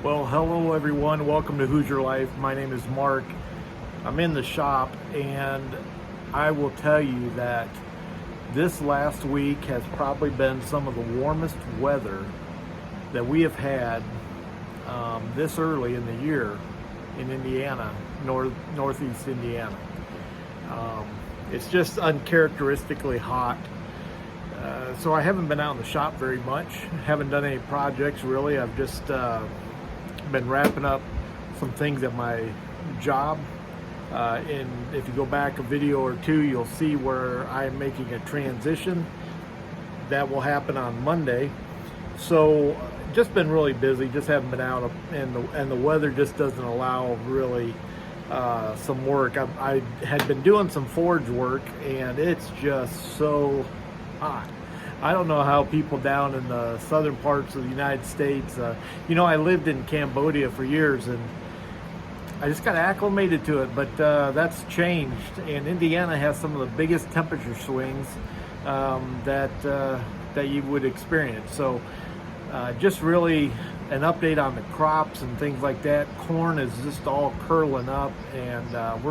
Well, hello everyone. Welcome to Hoosier Life. My name is Mark. I'm in the shop, and I will tell you that this last week has probably been some of the warmest weather that we have had this early in the year in Indiana, northeast Indiana. It's just uncharacteristically hot. So I haven't been out in the shop very much. Haven't done any projects really. I've just been wrapping up some things at my job. And if you go back a video or two, you'll see where I'm making a transition. That will happen on Monday. So just been really busy. Just haven't been out, and the weather just doesn't allow really some work. I had been doing some forge work, and it's just so hot. I don't know how people down in the southern parts of the United States, I lived in Cambodia for years, and I just got acclimated to it, but that's changed, and Indiana has some of the biggest temperature swings that you would experience. So just really an update on the crops and things like that. Corn is just all curling up, and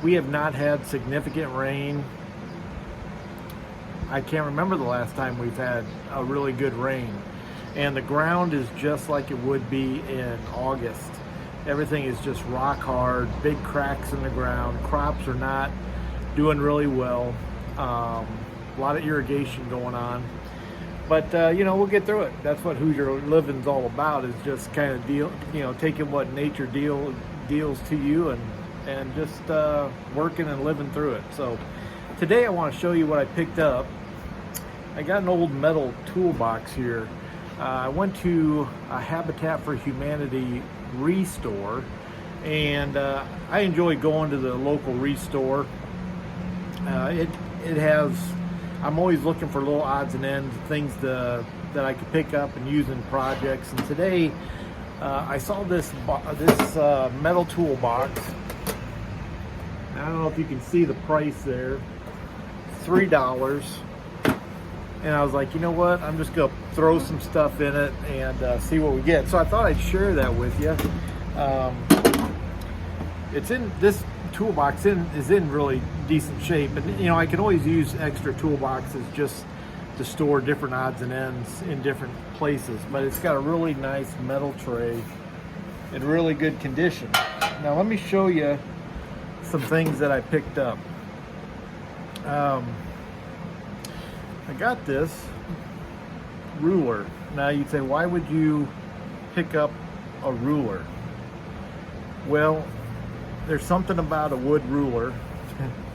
we have not had significant rain. I can't remember the last time we've had a really good rain, and the ground is just like it would be in August. Everything is just rock hard, big cracks in the ground. Crops are not doing really well. A lot of irrigation going on, but we'll get through it. That's what Hoosier living's all about, is just kind of taking what nature deals to you and just working and living through it. So today I want to show you what I picked up. I got an old metal toolbox here. I went to a Habitat for Humanity restore, and I enjoy going to the local restore. It has, I'm always looking for little odds and ends, things that I could pick up and use in projects. And today I saw this metal toolbox. I don't know if you can see the price there, $3. And I was like, you know what? I'm just gonna throw some stuff in it and see what we get. So I thought I'd share that with you. It's in this toolbox is in really decent shape, and I can always use extra toolboxes just to store different odds and ends in different places. But it's got a really nice metal tray in really good condition. Now let me show you some things that I picked up. I got this ruler. Now you'd say, why would you pick up a ruler? Well, there's something about a wood ruler,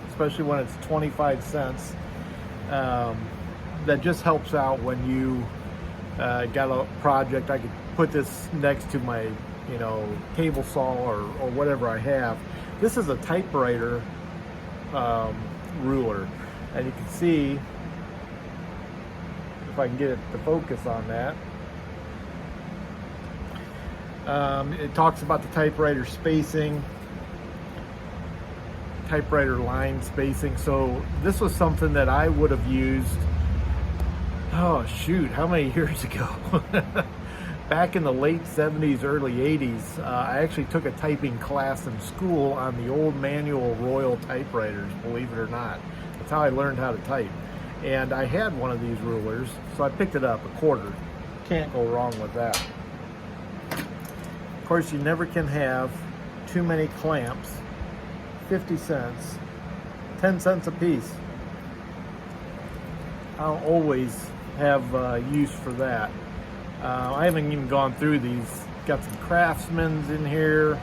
especially when it's 25 cents, that just helps out when you got a project. I could put this next to my table saw or whatever I have. This is a typewriter ruler, and you can see, if I can get it to focus on that. It talks about the typewriter spacing, typewriter line spacing. So this was something that I would have used, oh shoot, how many years ago? Back in the late 70s, early 80s, I actually took a typing class in school on the old manual Royal typewriters, believe it or not. That's how I learned how to type. And I had one of these rulers, so I picked it up, a quarter. Can't go wrong with that. Of course, you never can have too many clamps. 50 cents, 10 cents a piece. I'll always have use for that. I haven't even gone through these. Got some Craftsman's in here,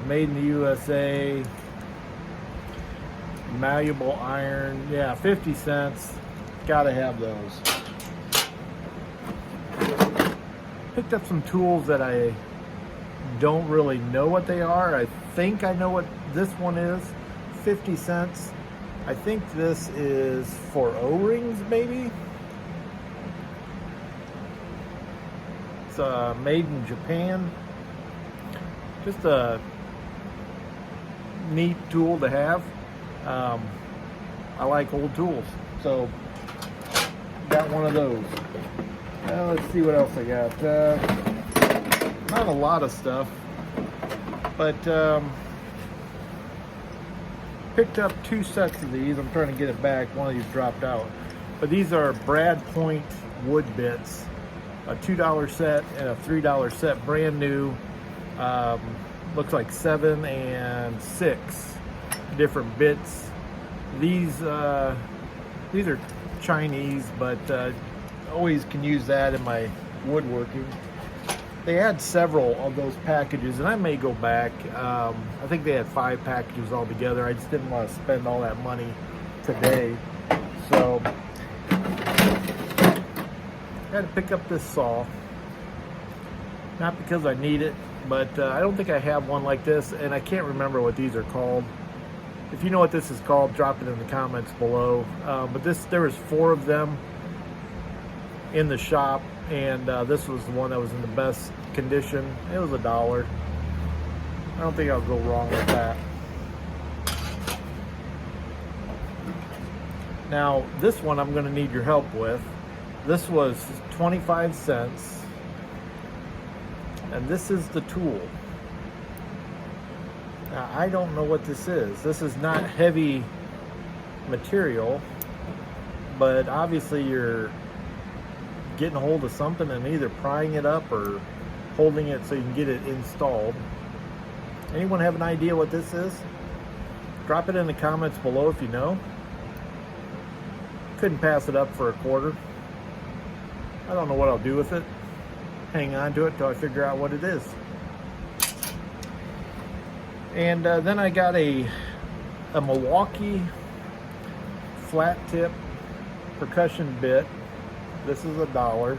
made in the USA. Malleable iron, yeah, 50 cents. Gotta have those. Picked up some tools that I don't really know what they are. I think I know what this one is. 50 cents. I think this is for O-rings, maybe. It's made in Japan. Just a neat tool to have. I like old tools, so got one of those. Let's see what else I got. not a lot of stuff, but picked up 2 sets of these. I'm trying to get it back. One of these dropped out. But these are Brad Point wood bits, a $2 set and a $3 set, brand new. Looks like 7 and 6 different bits. These are Chinese, but always can use that in my woodworking. They had several of those packages, and I may go back. I think they had 5 packages altogether. I just didn't want to spend all that money today. So I had to pick up this saw. Not because I need it, but I don't think I have one like this, and I can't remember what these are called. If you know what this is called, drop it in the comments below. But there was 4 of them in the shop, and this was the one that was in the best condition. It was $1. I don't think I'll go wrong with that. Now this one I'm going to need your help with. This was 25 cents, and this is the tool. Now I don't know what this is. This is not heavy material, but obviously you're getting a hold of something and either prying it up or holding it so you can get it installed. Anyone have an idea what this is? Drop it in the comments below if you know. Couldn't pass it up for $0.25. I don't know what I'll do with it. Hang on to it till I figure out what it is. And then I got a Milwaukee flat tip percussion bit. This is $1.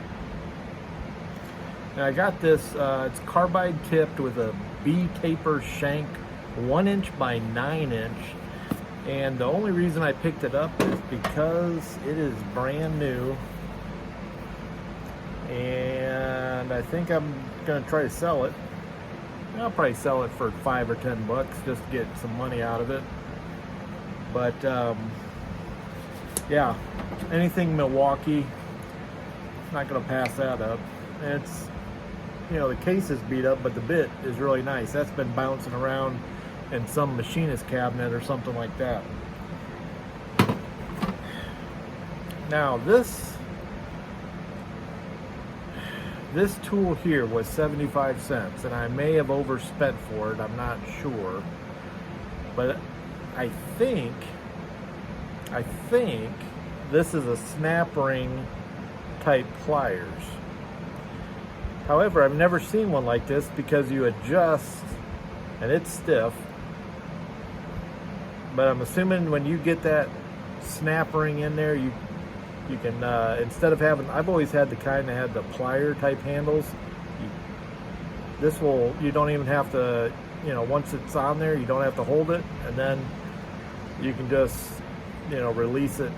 And I got this, it's carbide tipped with a B-taper shank, 1 inch by 9 inch. And the only reason I picked it up is because it is brand new. And I think I'm gonna try to sell it. I'll probably sell it for $5 or $10 just to get some money out of it. But yeah, anything Milwaukee, not gonna pass that up. And it's, you know, the case is beat up, but the bit is really nice. That's been bouncing around in some machinist cabinet or something like that. Now this tool here was 75 cents, and I may have overspent for it, I'm not sure. But I think this is a snap ring type pliers. However, I've never seen one like this because you adjust and it's stiff. But I'm assuming when you get that snap ring in there, you can, instead of having, I've always had the kind that had the plier type handles. You don't even have to, you know, once it's on there, you don't have to hold it, and then you can just, you know, release it.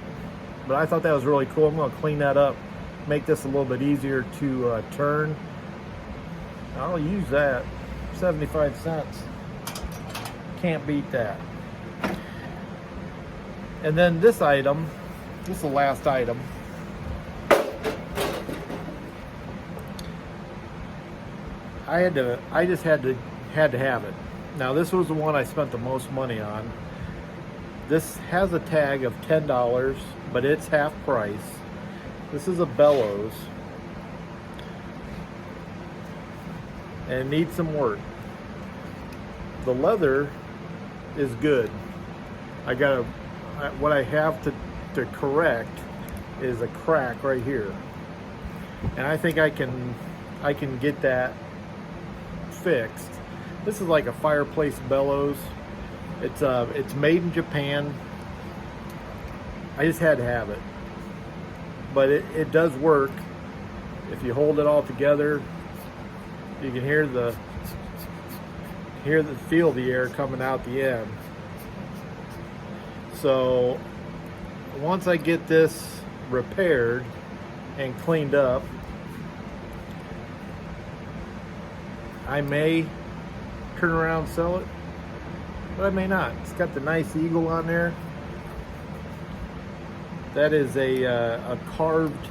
But I thought that was really cool. I'm going to clean that up, make this a little bit easier to turn. I'll use that. 75 cents. Can't beat that. And then this item, this is the last item. I just had to have it. Now this was the one I spent the most money on. This has a tag of $10, but it's half price. This is a Bellows, and it needs some work. The leather is good. What I have to correct is a crack right here, and I think I can get that fixed. This is like a fireplace bellows. It's made in Japan. I just had to have it, but it does work. If you hold it all together, you can feel the air coming out the end. So once I get this repaired and cleaned up, I may turn around and sell it, but I may not. It's got the nice eagle on there. That is a carved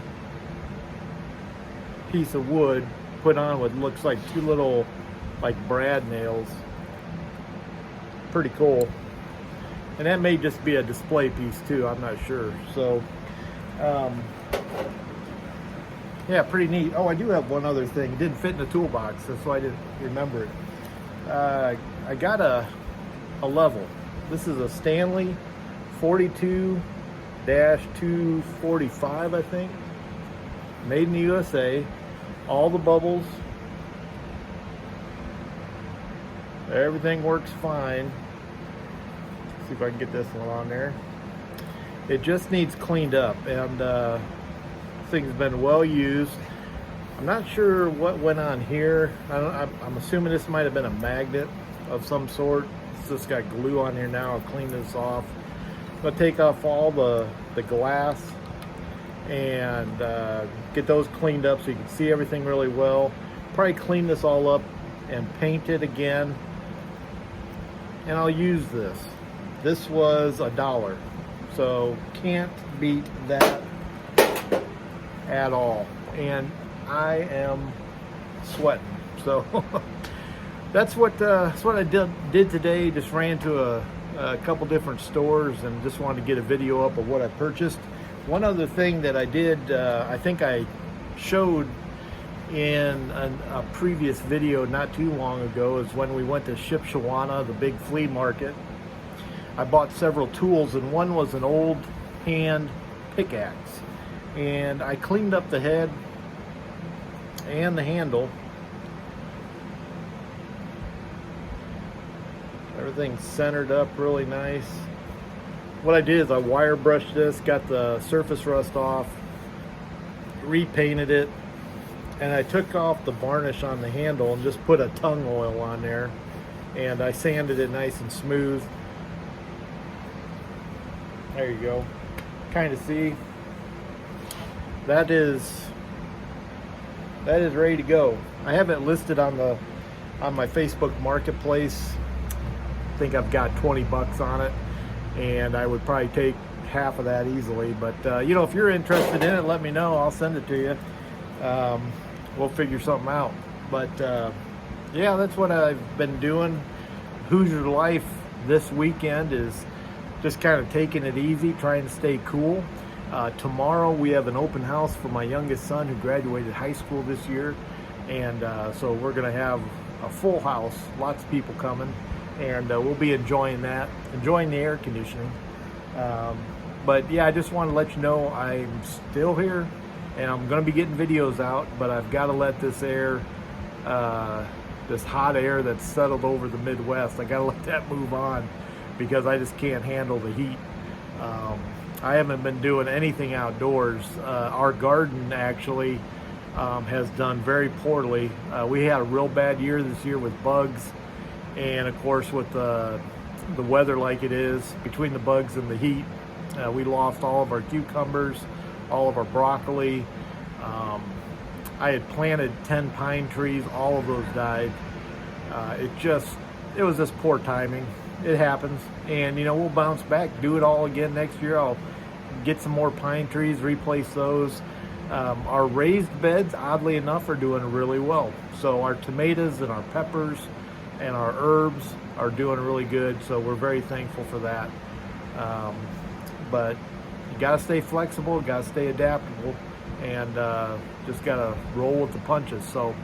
piece of wood put on what looks like two little like brad nails. Pretty cool. And that may just be a display piece too, I'm not sure. So yeah, pretty neat. Oh, I do have one other thing. It didn't fit in the toolbox, that's why I didn't remember it. I got a level. This is a Stanley 42-245, I think. Made in the USA. All the bubbles. Everything works fine. See if I can get this one on there. It just needs cleaned up, and this thing's been well used. I'm not sure what went on here. I'm assuming this might have been a magnet of some sort. It's just got glue on here now. I'll clean this off. I'm gonna take off all the glass and get those cleaned up so you can see everything really well. Probably clean this all up and paint it again. And I'll use this. This was $1, so can't beat that at all. And I am sweating. So that's what I did today. Just ran to a couple different stores and just wanted to get a video up of what I purchased. One other thing that I did, I think I showed in a previous video not too long ago, is when we went to Shipshewana, the big flea market. I bought several tools, and one was an old hand pickaxe, and I cleaned up the head and the handle. Everything's centered up really nice. What I did is I wire brushed this, got the surface rust off, repainted it, and I took off the varnish on the handle and just put a tung oil on there, and I sanded it nice and smooth. There you go. Kind of see. That is ready to go. I have it listed on my Facebook Marketplace. I think I've got 20 bucks on it, and I would probably take half of that easily. But you know, if you're interested in it, let me know. I'll send it to you. We'll figure something out. But yeah, that's what I've been doing. Hoosier life this weekend is just kind of taking it easy, trying to stay cool. Tomorrow we have an open house for my youngest son who graduated high school this year, and so we're going to have a full house, lots of people coming, and we'll be enjoying that, enjoying the air conditioning. But yeah, I just want to let you know I'm still here, and I'm going to be getting videos out, but I've got to let this air, this hot air that's settled over the Midwest, I got to let that move on, because I just can't handle the heat. I haven't been doing anything outdoors. Our garden actually has done very poorly. We had a real bad year this year with bugs, and of course with the weather like it is, between the bugs and the heat, we lost all of our cucumbers, all of our broccoli. I had planted 10 pine trees, all of those died. It was just poor timing. It happens, and you know, we'll bounce back, do it all again next year. I'll get some more pine trees, replace those. Our raised beds, oddly enough, are doing really well. So our tomatoes and our peppers and our herbs are doing really good, so we're very thankful for that. But you gotta stay flexible, gotta stay adaptable, and just gotta roll with the punches. So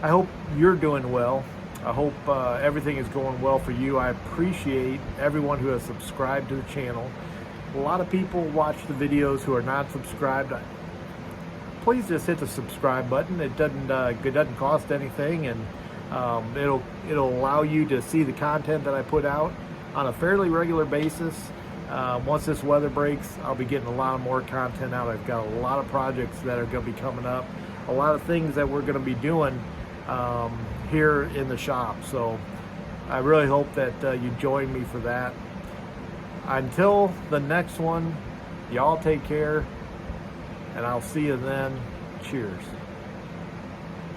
I hope you're doing well. I hope everything is going well for you. I appreciate everyone who has subscribed to the channel. A lot of people watch the videos who are not subscribed. Please just hit the subscribe button. It doesn't cost anything, and it'll allow you to see the content that I put out on a fairly regular basis. Once this weather breaks, I'll be getting a lot more content out. I've got a lot of projects that are going to be coming up, a lot of things that we're going to be doing here in the shop. So I really hope that you join me for that. Until the next one, y'all take care, and I'll see you then. Cheers.